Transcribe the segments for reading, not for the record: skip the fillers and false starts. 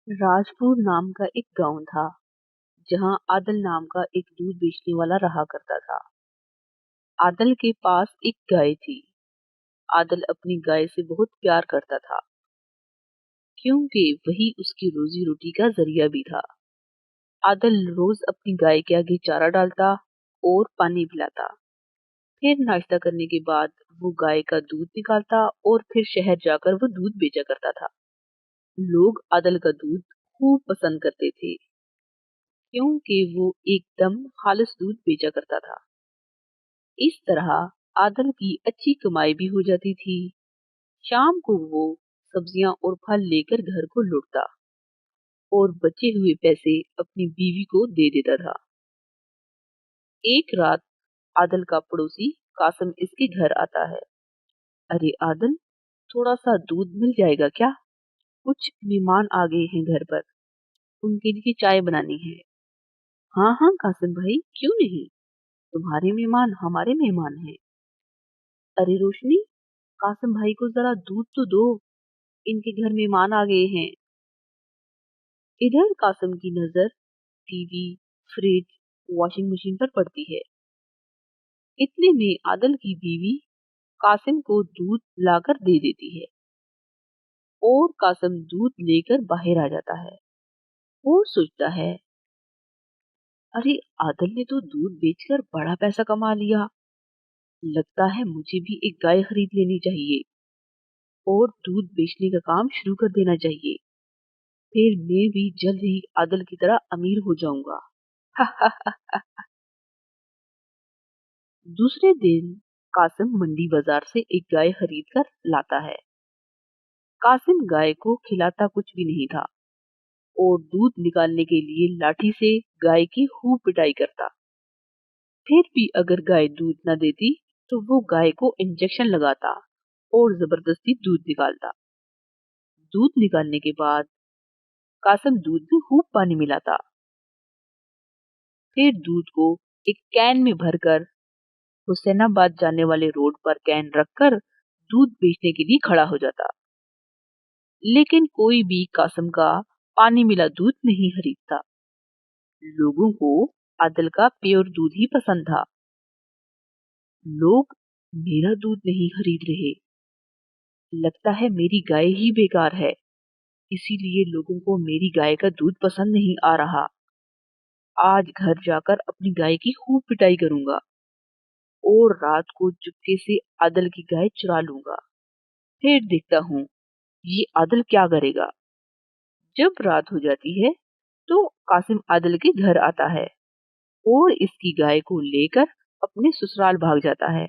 राजपुर नाम का एक गांव था जहां आदल नाम का एक दूध बेचने वाला रहा करता था। आदल के पास एक गाय थी। आदल अपनी गाय से बहुत प्यार करता था क्योंकि वही उसकी रोजी रोटी का जरिया भी था। आदल रोज अपनी गाय के आगे चारा डालता और पानी पिलाता। फिर नाश्ता करने के बाद वो गाय का दूध निकालता और फिर शहर जाकर वो दूध बेचा करता था। लोग आदल का दूध खूब पसंद करते थे क्योंकि वो एकदम खालिस दूध बेचा करता था। इस तरह आदल की अच्छी कमाई भी हो जाती थी। शाम को वो सब्जियां और फल लेकर घर को लौटता और बचे हुए पैसे अपनी बीवी को दे देता था। एक रात आदल का पड़ोसी कासिम इसके घर आता है। अरे आदल, थोड़ा सा दूध मिल जाएगा क्या? कुछ मेहमान आ गए हैं घर पर, उनके लिए चाय बनानी है। हाँ हाँ कासिम भाई, क्यों नहीं, तुम्हारे मेहमान हमारे मेहमान हैं। अरे रोशनी, कासिम भाई को जरा दूध तो दो, इनके घर मेहमान आ गए हैं। इधर कासिम की नजर टीवी, फ्रिज, वॉशिंग मशीन पर पड़ती है। इतने में आदल की बीवी कासिम को दूध लाकर दे देती है और कासिम दूध लेकर बाहर आ जाता है और सोचता है, अरे आदल ने तो दूध बेचकर बड़ा पैसा कमा लिया। लगता है मुझे भी एक गाय खरीद लेनी चाहिए और दूध बेचने का काम शुरू कर देना चाहिए। फिर मैं भी जल्द ही आदल की तरह अमीर हो जाऊंगा। दूसरे दिन कासिम मंडी बाजार से एक गाय खरीद कर लाता है। कासिम गाय को खिलाता कुछ भी नहीं था और दूध निकालने के लिए लाठी से गाय की खूब पिटाई करता। फिर भी अगर गाय दूध न देती तो वो गाय को इंजेक्शन लगाता और जबरदस्ती दूध निकालता। दूध निकालने के बाद कासिम दूध में खूब पानी मिलाता। फिर दूध को एक कैन में भरकर हुसैनाबाद जाने वाले रोड पर कैन रखकर दूध बेचने के लिए खड़ा हो जाता। लेकिन कोई भी कासिम का पानी मिला दूध नहीं खरीदता। लोगों को आदल का प्योर दूध ही पसंद था। लोग मेरा दूध नहीं खरीद रहे, लगता है मेरी गाय ही बेकार है, इसीलिए लोगों को मेरी गाय का दूध पसंद नहीं आ रहा। आज घर जाकर अपनी गाय की खूब पिटाई करूंगा और रात को चुपके से आदल की गाय चुरा लूंगा। फिर देखता हूँ ये आदल क्या करेगा। जब रात हो जाती है तो कासिम आदल के घर आता है और इसकी गाय को लेकर अपने ससुराल भाग जाता है।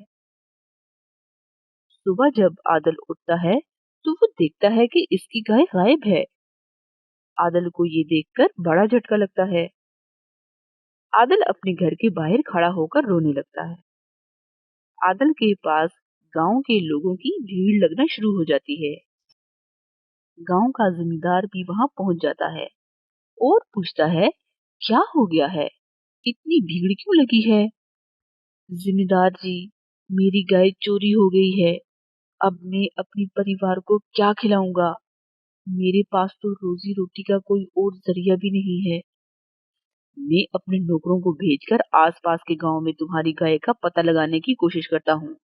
सुबह जब आदल उठता है तो वो देखता है कि इसकी गाय गायब है। आदल को ये देखकर बड़ा झटका लगता है। आदल अपने घर के बाहर खड़ा होकर रोने लगता है। आदल के पास गांव के लोगों की भीड़ लगना शुरू हो जाती है। गांव का जमींदार भी वहां पहुंच जाता है और पूछता है, क्या हो गया है, इतनी भीड़ क्यों लगी है? जिम्मेदार जी, मेरी गाय चोरी हो गई है, अब मैं अपने परिवार को क्या खिलाऊंगा? मेरे पास तो रोजी रोटी का कोई और जरिया भी नहीं है। मैं अपने नौकरों को भेजकर आसपास के गांव में तुम्हारी गाय का पता लगाने की कोशिश करता हूँ।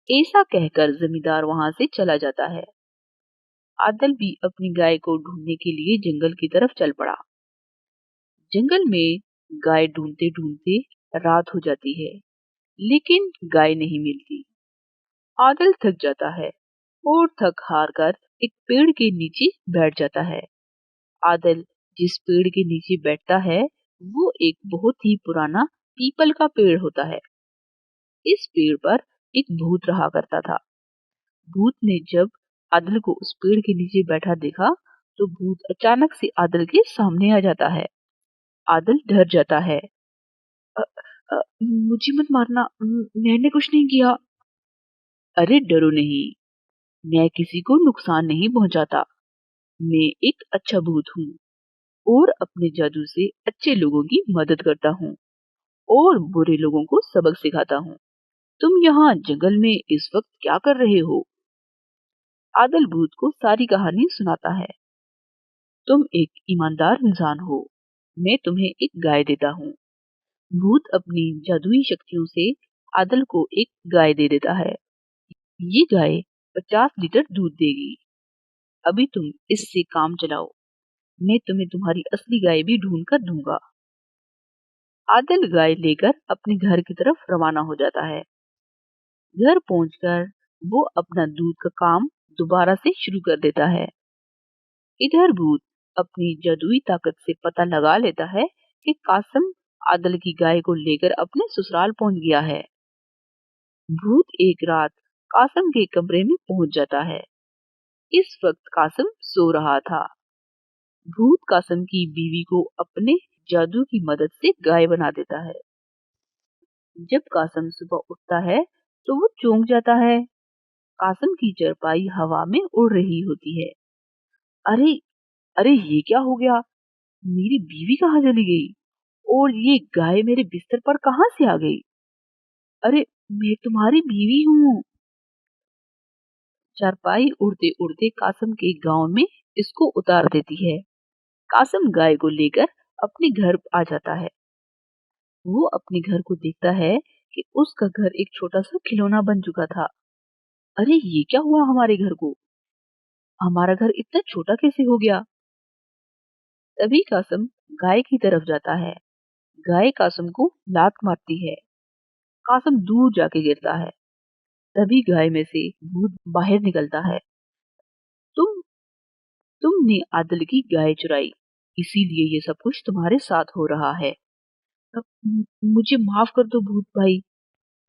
ऐसा कहकर जमींदार वहां से चला जाता है। आदल भी अपनी गाय को ढूंढने के लिए जंगल की तरफ चल पड़ा। जंगल में गाय ढूंढते ढूंढते रात हो जाती है, लेकिन गाय नहीं मिलती। आदल थक जाता है और थक हार कर एक पेड़ के नीचे बैठ जाता है। आदल जिस पेड़ के नीचे बैठता है वो एक बहुत ही पुराना पीपल का पेड़ होता है। इस पेड़ पर एक भूत रहा करता था। भूत ने जब आदल को उस पेड़ के नीचे बैठा देखा तो भूत अचानक से आदल के सामने आ जाता है। आदल डर जाता है। "अ, मुझे मत मारना, मैंने कुछ नहीं किया। अरे डरो नहीं, मैं किसी को नुकसान नहीं पहुंचाता। मैं एक अच्छा भूत हूँ और अपने जादू से अच्छे लोगों की मदद करता हूँ और बुरे लोगों को सबक सिखाता हूँ। तुम यहाँ जंगल में इस वक्त क्या कर रहे हो? आदल भूत को सारी कहानी सुनाता है। तुम एक ईमानदार इंसान हो, मैं तुम्हें एक गाय देता हूँ। भूत अपनी जादुई शक्तियों से आदल को एक गाय दे देता है। ये गाय 50 लीटर दूध देगी। अभी तुम इससे काम चलाओ, मैं तुम्हें तुम्हारी असली गाय भी ढूंढ कर दूंगा। आदिल गाय लेकर अपने घर की तरफ रवाना हो जाता है। घर पहुंचकर वो अपना दूध का काम दोबारा से शुरू कर देता है। इधर भूत अपनी जादुई ताकत से पता लगा लेता है कि कासिम आदिल की गाय को लेकर अपने ससुराल पहुंच गया है। भूत एक रात कासिम के कमरे में पहुंच जाता है। इस वक्त कासिम सो रहा था। भूत कासिम की बीवी को अपने जादू की मदद से गाय बना देता है। जब कासिम सुबह उठता है तो वो चौंक जाता है। कासिम की चारपाई हवा में उड़ रही होती है। अरे अरे, ये क्या हो गया? मेरी बीवी कहाँ चली गई और ये गाय मेरे बिस्तर पर कहाँ से आ गई? अरे, मैं तुम्हारी बीवी हूँ। चारपाई उड़ते उड़ते कासिम के गांव में इसको उतार देती है। कासिम गाय को लेकर अपने घर आ जाता है। वो अपने घर को देखता है कि उसका घर एक छोटा सा खिलौना बन चुका था। अरे, ये क्या हुआ हमारे घर को? हमारा घर इतना छोटा कैसे हो गया? तभी कासिम गाय की तरफ जाता है। गाय कासिम को लात मारती है। कासिम दूर जाके गिरता है। तभी गाय में से भूत बाहर निकलता है। तुम तुमने आदिल की गाय चुराई, इसीलिए ये सब कुछ तुम्हारे साथ हो रहा है। अब मुझे माफ कर दो भूत भाई।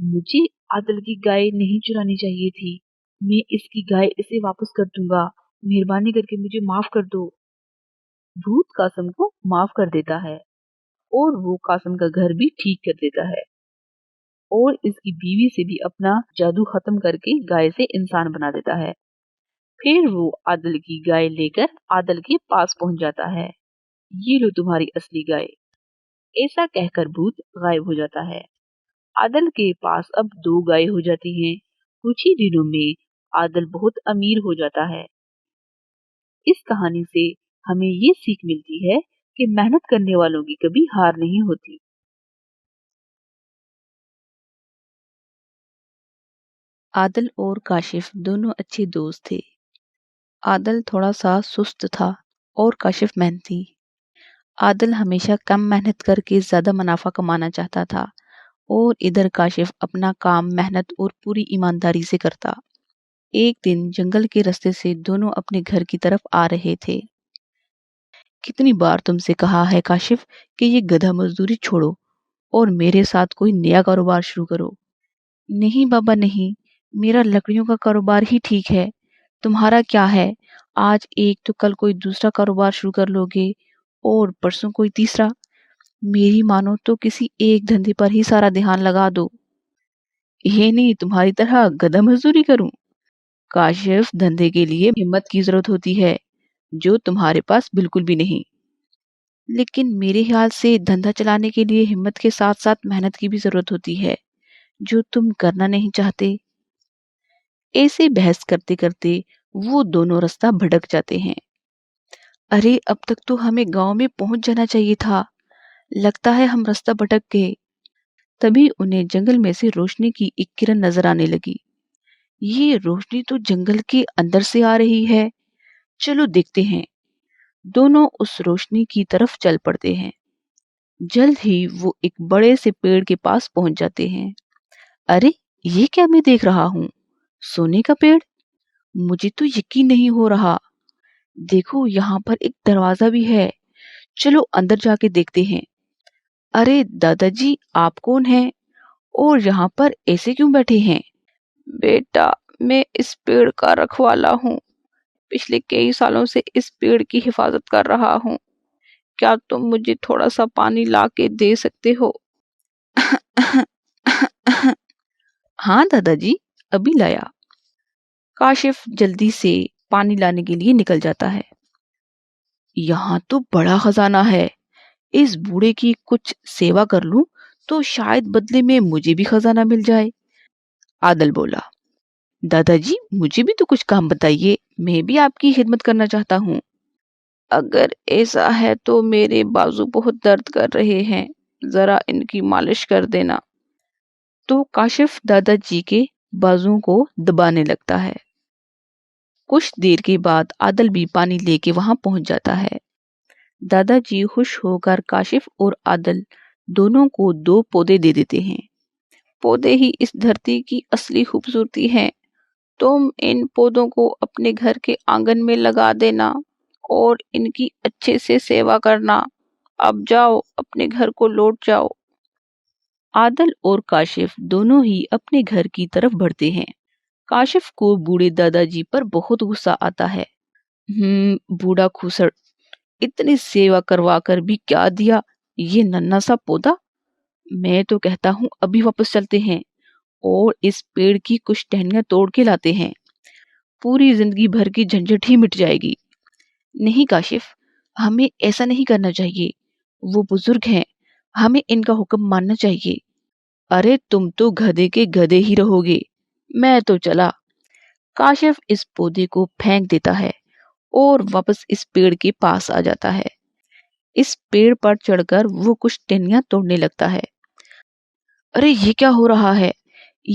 मुझे आदिल की गाय नहीं चुरानी चाहिए थी। मैं इसकी गाय इसे वापस कर दूंगा। मेहरबानी करके मुझे माफ कर दो। भूत कासिम को माफ कर देता है और वो कासिम का घर भी ठीक कर देता है और इसकी बीवी से भी अपना जादू खत्म करके गाय से इंसान बना देता है। फिर वो आदिल की गाय लेकर आदिल के पास पहुंच जाता है। ये लो तुम्हारी असली गाय। ऐसा कहकर भूत गायब हो जाता है। आदिल के पास अब 2 गाय हो जाती हैं। कुछ ही दिनों में आदिल बहुत अमीर हो जाता है। इस कहानी से हमें ये सीख मिलती है कि मेहनत करने वालों की कभी हार नहीं होती। आदिल और काशिफ दोनों अच्छे दोस्त थे। आदिल थोड़ा सा सुस्त था और काशिफ मेहनती। आदिल हमेशा कम मेहनत करके ज्यादा मुनाफा कमाना चाहता था और इधर काशिफ अपना काम मेहनत और पूरी ईमानदारी से करता। एक दिन जंगल के रास्ते से दोनों अपने घर की तरफ आ रहे थे। कितनी बार तुमसे कहा है काशिफ कि ये गधा मजदूरी छोड़ो और मेरे साथ कोई नया कारोबार शुरू करो। नहीं बाबा नहीं, मेरा लकड़ियों का कारोबार ही ठीक है। तुम्हारा क्या है, आज एक तो कल कोई दूसरा कारोबार शुरू कर लोगे और परसों कोई तीसरा। मेरी मानो तो किसी एक धंधे पर ही सारा ध्यान लगा दो। ये नहीं तुम्हारी तरह गधा मजदूरी करूं। काशिफ, धंधे के लिए हिम्मत की जरूरत होती है जो तुम्हारे पास बिल्कुल भी नहीं। लेकिन मेरे ख्याल से धंधा चलाने के लिए हिम्मत के साथ साथ मेहनत की भी जरूरत होती है जो तुम करना नहीं चाहते। ऐसे बहस करते करते वो दोनों रास्ता भटक जाते हैं। अरे, अब तक तो हमें गांव में पहुंच जाना चाहिए था। लगता है हम रास्ता भटक गए। तभी उन्हें जंगल में से रोशनी की एक किरण नजर आने लगी। ये रोशनी तो जंगल के अंदर से आ रही है। चलो देखते हैं। दोनों उस रोशनी की तरफ चल पड़ते हैं। जल्द ही वो एक बड़े से पेड़ के पास पहुंच जाते हैं। अरे, ये क्या मैं देख रहा हूँ? सोने का पेड़? मुझे तो यकीन नहीं हो रहा। देखो, यहाँ पर एक दरवाजा भी है। चलो अंदर जाके देखते हैं। अरे दादाजी, आप कौन हैं और यहाँ पर ऐसे क्यों बैठे हैं? बेटा, मैं इस पेड़ का रखवाला हूँ। पिछले कई सालों से इस पेड़ की हिफाजत कर रहा हूँ। क्या तुम मुझे थोड़ा सा पानी ला के दे सकते हो? हाँ दादाजी, अभी लाया। काशिफ जल्दी से पानी लाने के लिए निकल जाता है। यहाँ तो बड़ा खजाना है। इस बूढ़े की कुछ सेवा कर लूं तो शायद बदले में मुझे भी खजाना मिल जाए। आदल बोला, दादाजी मुझे भी तो कुछ काम बताइए, मैं भी आपकी खिदमत करना चाहता हूँ। اگر ایسا ہے تو میرے بازو بہت درد کر رہے ہیں، ذرا ان کی مالش کر دینا۔ تو کاشف دادا جی کے بازو کو دبانے لگتا ہے۔ کچھ دیر کے بعد عادل بھی پانی لے کے وہاں پہنچ جاتا ہے۔ دادا جی خوش ہو کر کاشف اور عادل دونوں کو 2 پودے دے دیتے ہیں۔ پودے ہی اس دھرتی کی اصلی خوبصورتی ہیں۔ تم ان پودوں کو اپنے گھر کے آنگن میں لگا دینا اور ان کی اچھے سے سیوا کرنا۔ اب جاؤ، اپنے گھر کو لوٹ جاؤ۔ عادل اور کاشف دونوں ہی اپنے گھر کی طرف بڑھتے ہیں۔ کاشف کو بوڑھے دادا جی پر بہت غصہ آتا ہے۔ بوڑھا کھوسڑ، اتنی سیوا کروا کر بھی کیا دیا یہ ننھا سا پودا؟ میں تو کہتا ہوں ابھی واپس چلتے ہیں اور اس پیڑ کی کچھ ٹہنیاں توڑ کے لاتے ہیں، پوری زندگی بھر کی جھنجھٹ ہی مٹ جائے گی۔ نہیں کاشف، ہمیں ایسا نہیں کرنا چاہیے، وہ بزرگ ہیں، ہمیں ان کا حکم ماننا چاہیے۔ ارے تم تو گدھے کے گدھے ہی رہو گے، میں تو چلا۔ کاشف اس پودے کو پھینک دیتا ہے اور واپس اس پیڑ کے پاس آ جاتا ہے۔ اس پیڑ پر چڑھ کر وہ کچھ ٹہنیاں توڑنے لگتا ہے۔ ارے یہ کیا ہو رہا ہے؟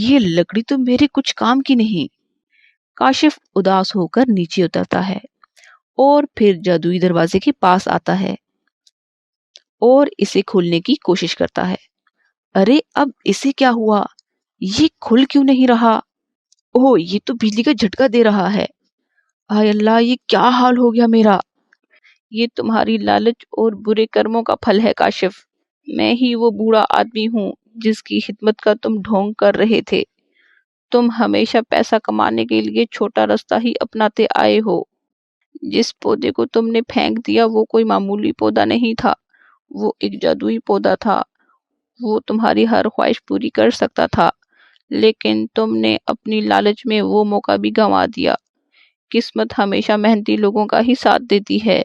یہ لکڑی تو میرے کچھ کام کی نہیں۔ کاشف اداس ہو کر نیچے اترتا ہے اور پھر جادوئی دروازے کے پاس آتا ہے اور اسے کھولنے کی کوشش کرتا ہے۔ ارے اب اسے کیا ہوا؟ یہ کھل کیوں نہیں رہا؟ اوہ، یہ تو بجلی کا جھٹکا دے رہا ہے۔ ہائے اللہ، یہ کیا حال ہو گیا میرا؟ یہ تمہاری لالچ اور برے کرموں کا پھل ہے کاشف۔ میں ہی وہ بوڑھا آدمی ہوں جس کی خدمت کا تم ڈھونگ کر رہے تھے۔ تم ہمیشہ پیسہ کمانے کے لیے چھوٹا راستہ ہی اپناتے آئے ہو۔ جس پودے کو تم نے پھینک دیا وہ کوئی معمولی پودا نہیں تھا، وہ ایک جادوئی پودا تھا۔ وہ تمہاری ہر خواہش پوری کر سکتا تھا، لیکن تم نے اپنی لالچ میں وہ موقع بھی گنوا دیا۔ قسمت ہمیشہ محنتی لوگوں کا ہی ساتھ دیتی ہے۔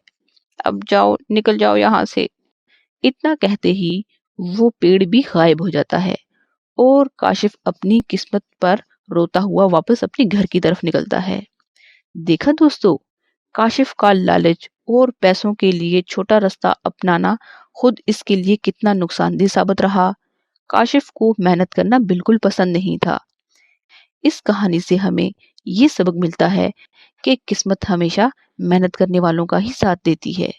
اب جاؤ، نکل جاؤ یہاں سے۔ اتنا کہتے ہی وہ پیڑ بھی غائب ہو جاتا ہے اور کاشف اپنی قسمت پر روتا ہوا واپس اپنے گھر کی طرف نکلتا ہے۔ دیکھا دوستو، کاشف کا لالچ اور پیسوں کے لیے چھوٹا راستہ اپنانا خود اس کے لیے کتنا نقصان دہ ثابت رہا۔ کاشف کو محنت کرنا بالکل پسند نہیں تھا۔ اس کہانی سے ہمیں یہ سبق ملتا ہے کہ قسمت ہمیشہ محنت کرنے والوں کا ہی ساتھ دیتی ہے۔